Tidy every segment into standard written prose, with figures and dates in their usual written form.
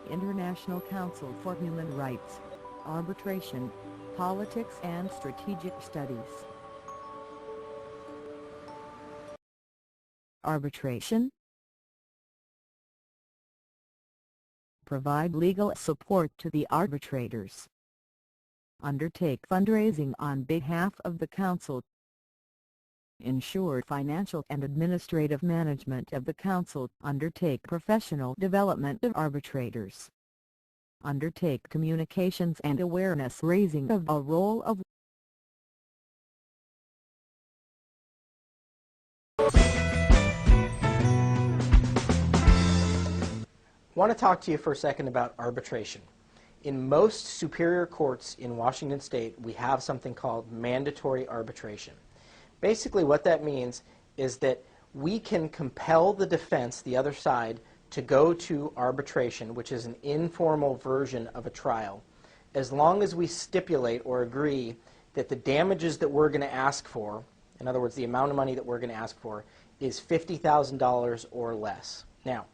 International Council for Human Rights, Arbitration, Politics and Strategic Studies. Arbitration. Provide legal support to the arbitrators. Undertake fundraising on behalf of the Council. Ensure financial and administrative management of the Council. Undertake professional development of arbitrators. Undertake communications and awareness raising of a role of I want to talk to you for a second about arbitration. In most superior courts in Washington State, we have something called mandatory arbitration. Basically what that means is that we can compel the defense, the other side, to go to arbitration, which is an informal version of a trial, as long as we stipulate or agree that the damages that we're going to ask for, in other words, the amount of money that we're going to ask for, is $50,000 or less. Now,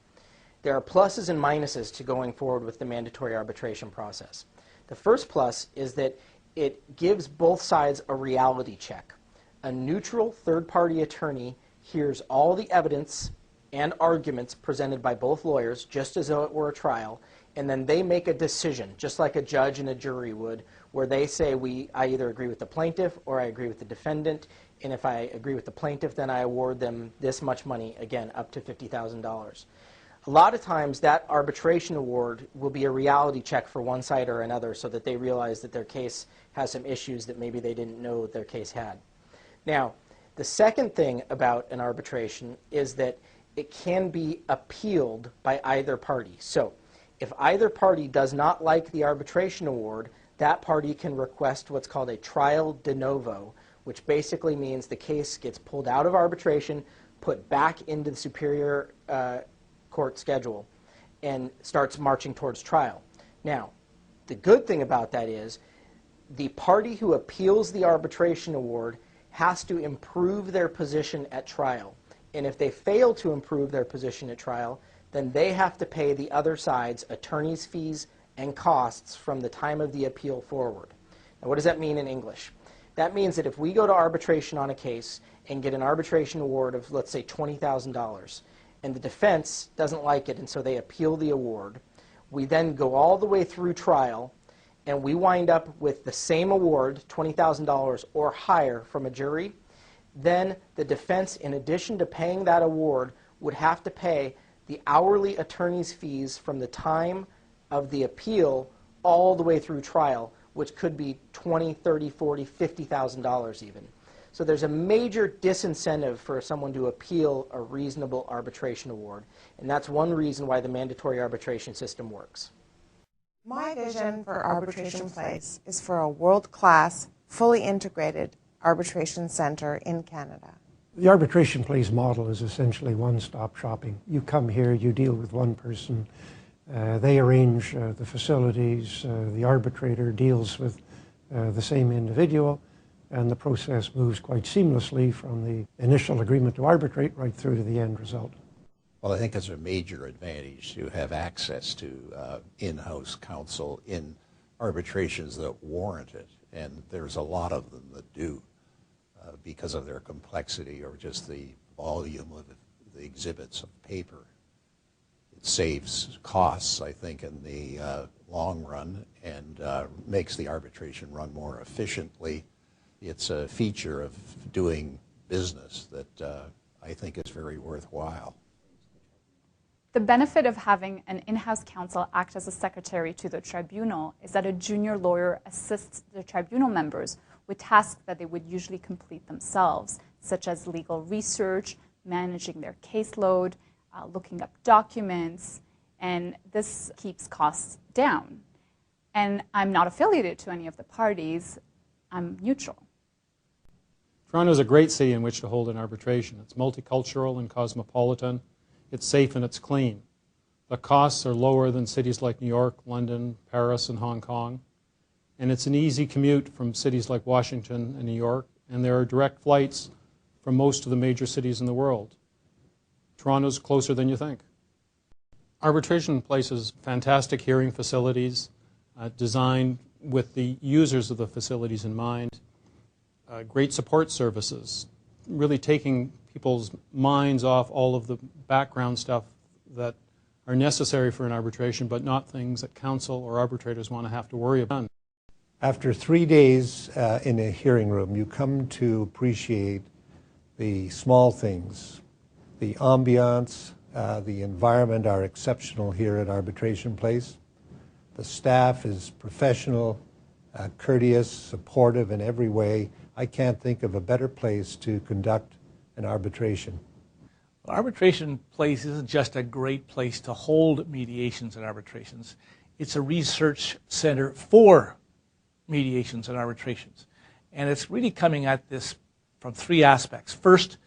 there are pluses and minuses to going forward with the mandatory arbitration process. The first plus is that it gives both sides a reality check. A neutral third-party attorney hears all the evidence and arguments presented by both lawyers, just as though it were a trial, and then they make a decision, just like a judge and a jury would, where they say, I either agree with the plaintiff or I agree with the defendant, and if I agree with the plaintiff, then I award them this much money, again, up to $50,000. A lot of times that arbitration award will be a reality check for one side or another so that they realize that their case has some issues that maybe they didn't know their case had. Now, the second thing about an arbitration is that it can be appealed by either party. So if either party does not like the arbitration award, that party can request what's called a trial de novo, which basically means the case gets pulled out of arbitration, put back into the superior court schedule, and starts marching towards trial. Now, the good thing about that is the party who appeals the arbitration award has to improve their position at trial. And if they fail to improve their position at trial, then they have to pay the other side's attorney's fees and costs from the time of the appeal forward. Now, what does that mean in English? That means that if we go to arbitration on a case and get an arbitration award of, let's say, $20,000, and the defense doesn't like it, and so they appeal the award, we then go all the way through trial, and we wind up with the same award, $20,000 or higher from a jury, then the defense, in addition to paying that award, would have to pay the hourly attorney's fees from the time of the appeal all the way through trial, which could be $20,000, $30,000, $40,000, $50,000 even. So there's a major disincentive for someone to appeal a reasonable arbitration award, and that's one reason why the mandatory arbitration system works. My vision for Arbitration Place is for a world-class, fully integrated arbitration center in Canada. The Arbitration Place model is essentially one-stop shopping. You come here, you deal with one person, they arrange the facilities, the arbitrator deals with the same individual, and the process moves quite seamlessly from the initial agreement to arbitrate right through to the end result. Well, I think it's a major advantage to have access to in-house counsel in arbitrations that warrant it, and there's a lot of them that do because of their complexity or just the volume of the exhibits of paper. It saves costs, I think, in the long run and makes the arbitration run more efficiently. It's a feature of doing business that I think is very worthwhile. The benefit of having an in-house counsel act as a secretary to the tribunal is that a junior lawyer assists the tribunal members with tasks that they would usually complete themselves, such as legal research, managing their caseload, looking up documents, and this keeps costs down. And I'm not affiliated to any of the parties. I'm neutral. Toronto is a great city in which to hold an arbitration. It's multicultural and cosmopolitan. It's safe and it's clean. The costs are lower than cities like New York, London, Paris, and Hong Kong. And it's an easy commute from cities like Washington and New York, and there are direct flights from most of the major cities in the world. Toronto's closer than you think. Arbitration places fantastic hearing facilities designed with the users of the facilities in mind, great support services, really taking people's minds off all of the background stuff that are necessary for an arbitration, but not things that counsel or arbitrators want to have to worry about. After 3 days in a hearing room, you come to appreciate the small things. The ambiance, the environment are exceptional here at Arbitration Place. The staff is professional, courteous, supportive in every way. I can't think of a better place to conduct an arbitration. Arbitration Place isn't just a great place to hold mediations and arbitrations. It's a research center for mediations and arbitrations. And it's really coming at this from three aspects. First,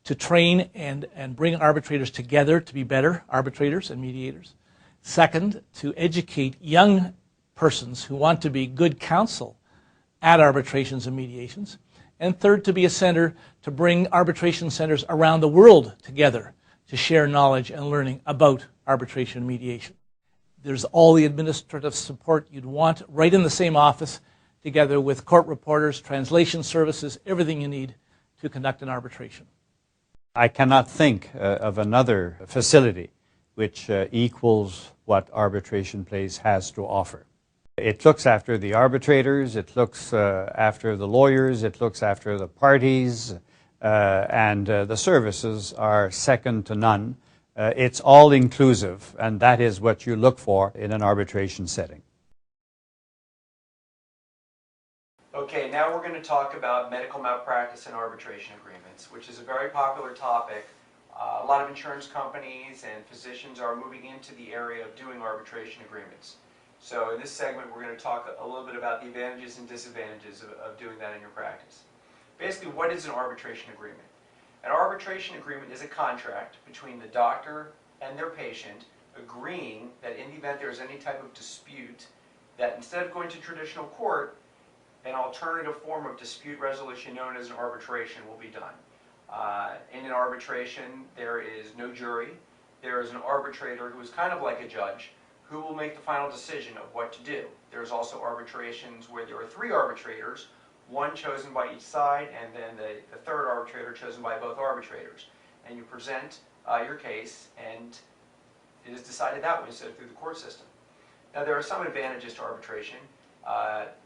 to train and bring arbitrators together to be better arbitrators and mediators. Second, to educate young persons who want to be good counsel at arbitrations and mediations. And third, to be a center to bring arbitration centers around the world together to share knowledge and learning about arbitration and mediation. There's all the administrative support you'd want right in the same office, together with court reporters, translation services, everything you need to conduct an arbitration. I cannot think of another facility which equals what Arbitration Place has to offer. It looks after the arbitrators, it looks after the lawyers, it looks after the parties, and the services are second to none. It's all inclusive, and that is what you look for in an arbitration setting. Okay, now we're going to talk about medical malpractice and arbitration agreements, which is a very popular topic. A lot of insurance companies and physicians are moving into the area of doing arbitration agreements. So in this segment, we're going to talk a little bit about the advantages and disadvantages of doing that in your practice. Basically, what is an arbitration agreement? An arbitration agreement is a contract between the doctor and their patient agreeing that in the event there is any type of dispute, that instead of going to traditional court, an alternative form of dispute resolution known as an arbitration will be done. In an arbitration, there is no jury. There is an arbitrator who is kind of like a judge who will make the final decision of what to do. There's also arbitrations where there are 3 arbitrators, one chosen by each side, and then the third arbitrator chosen by both arbitrators. And you present your case, and it is decided that way instead of through the court system. Now, there are some advantages to arbitration.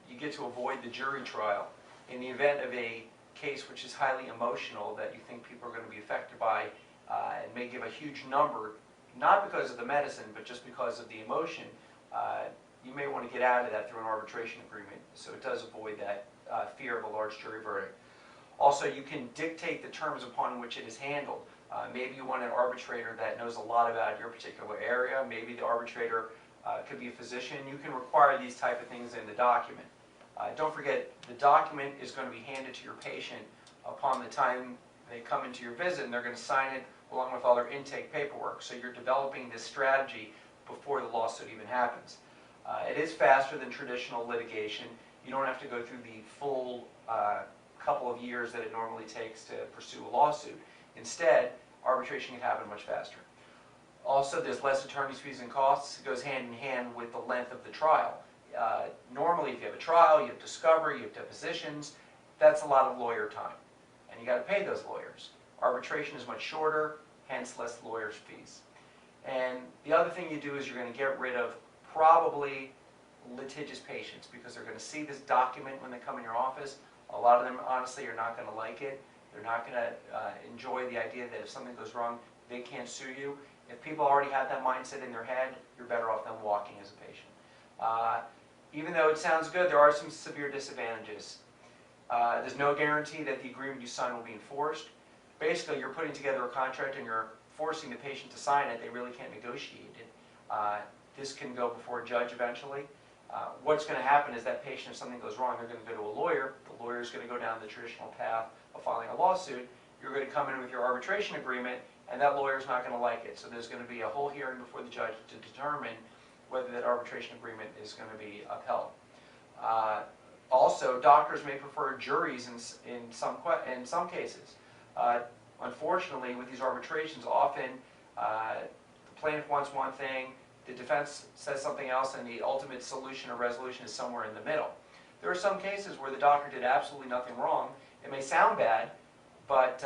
You get to avoid the jury trial. In the event of a case which is highly emotional that you think people are going to be affected by and may give a huge number, not because of the medicine, but just because of the emotion, you may want to get out of that through an arbitration agreement. So it does avoid that fear of a large jury verdict. Also, you can dictate the terms upon which it is handled. Maybe you want an arbitrator that knows a lot about your particular area. Maybe the arbitrator could be a physician. You can require these type of things in the document. Don't forget, the document is going to be handed to your patient upon the time they come into your visit, and they're going to sign it along with all their intake paperwork. So you're developing this strategy before the lawsuit even happens. It is faster than traditional litigation. You don't have to go through the full couple of years that it normally takes to pursue a lawsuit. Instead, arbitration can happen much faster. Also, there's less attorney's fees and costs. It goes hand in hand with the length of the trial. Normally, if you have a trial, you have discovery, you have depositions, that's a lot of lawyer time. And you got to pay those lawyers. Arbitration is much shorter, hence less lawyers' fees. And the other thing you do is you're going to get rid of probably litigious patients, because they're going to see this document when they come in your office. A lot of them, honestly, are not going to like it. They're not going to enjoy the idea that if something goes wrong, they can't sue you. If people already have that mindset in their head, you're better off than walking as a patient. Even though it sounds good, there are some severe disadvantages. There's no guarantee that the agreement you sign will be enforced. Basically, you're putting together a contract and you're forcing the patient to sign it. They really can't negotiate it. This can go before a judge eventually. What's going to happen is that patient, if something goes wrong, they're going to go to a lawyer. The lawyer is going to go down the traditional path of filing a lawsuit. You're going to come in with your arbitration agreement, and that lawyer's not going to like it. So there's going to be a whole hearing before the judge to determine whether that arbitration agreement is going to be upheld. Also, doctors may prefer juries in some cases. Unfortunately, with these arbitrations, often the plaintiff wants one thing, the defense says something else, and the ultimate solution or resolution is somewhere in the middle. There are some cases where the doctor did absolutely nothing wrong. It may sound bad, but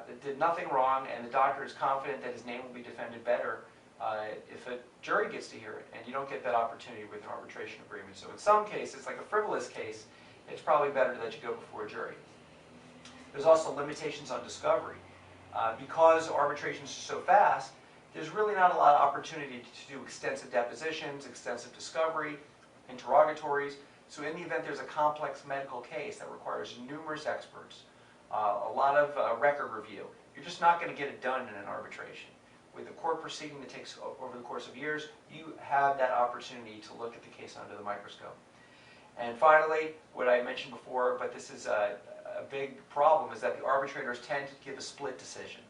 it did nothing wrong, and the doctor is confident that his name will be defended better if a jury gets to hear it, and you don't get that opportunity with an arbitration agreement. So in some cases, like a frivolous case, it's probably better to let you go before a jury. There's also limitations on discovery. Because arbitrations are so fast, there's really not a lot of opportunity to do extensive depositions, extensive discovery, interrogatories. So in the event there's a complex medical case that requires numerous experts, a lot of record review, you're just not going to get it done in an arbitration. With a court proceeding that takes over the course of years, you have that opportunity to look at the case under the microscope. And finally, what I mentioned before, but this is a big problem, is that the arbitrators tend to give a split decision.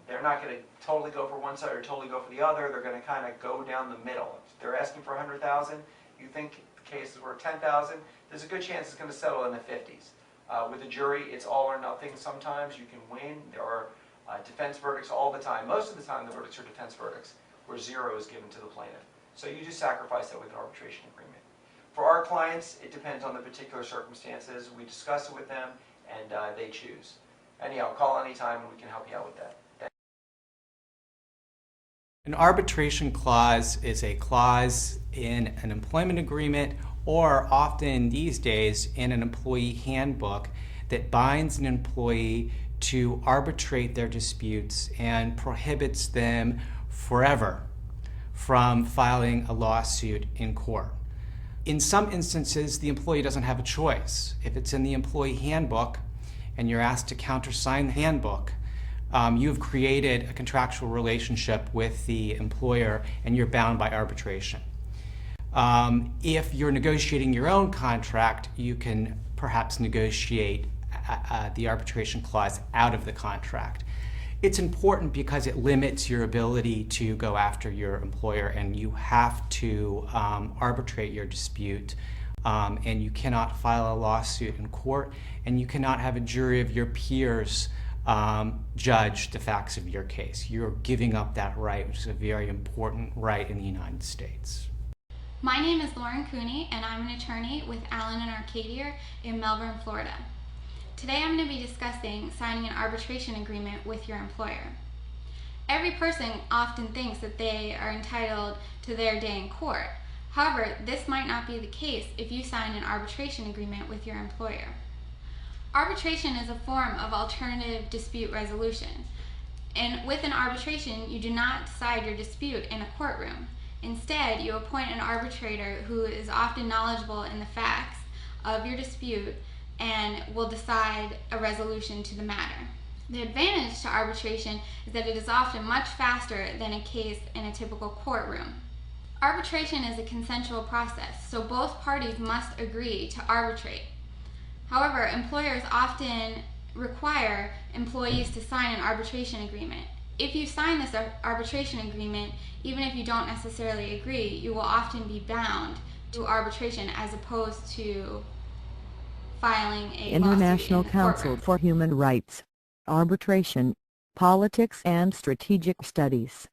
They're not going to totally go for one side or totally go for the other. They're going to kind of go down the middle. If they're asking for $100,000, you think the case is worth $10,000, there's a good chance it's going to settle in the 50s. With a jury, it's all or nothing. Sometimes you can win. There are defense verdicts all the time. Most of the time, the verdicts are defense verdicts where zero is given to the plaintiff. So you just sacrifice that with an arbitration agreement. For our clients, it depends on the particular circumstances. We discuss it with them, and they choose. Anyhow, call anytime, and we can help you out with that. Thanks. An arbitration clause is a clause in an employment agreement, or often these days in an employee handbook, that binds an employee to arbitrate their disputes and prohibits them forever from filing a lawsuit in court. In some instances, the employee doesn't have a choice. If it's in the employee handbook and you're asked to countersign the handbook, you've created a contractual relationship with the employer and you're bound by arbitration. If you're negotiating your own contract, you can perhaps negotiate the arbitration clause out of the contract. It's important because it limits your ability to go after your employer, and you have to arbitrate your dispute, and you cannot file a lawsuit in court, and you cannot have a jury of your peers judge the facts of your case. You're giving up that right, which is a very important right in the United States. My name is Lauren Cooney, and I'm an attorney with Allen & Arcadier in Melbourne, Florida. Today I'm going to be discussing signing an arbitration agreement with your employer. Every person often thinks that they are entitled to their day in court. However, this might not be the case if you sign an arbitration agreement with your employer. Arbitration is a form of alternative dispute resolution. And with an arbitration, you do not decide your dispute in a courtroom. Instead, you appoint an arbitrator who is often knowledgeable in the facts of your dispute and will decide a resolution to the matter. The advantage to arbitration is that it is often much faster than a case in a typical courtroom. Arbitration is a consensual process, so both parties must agree to arbitrate. However, employers often require employees to sign an arbitration agreement. If you sign this arbitration agreement, even if you don't necessarily agree, you will often be bound to arbitration as opposed to filing a International lawsuit in a Council courtroom. for Human Rights, Arbitration, Politics and Strategic Studies.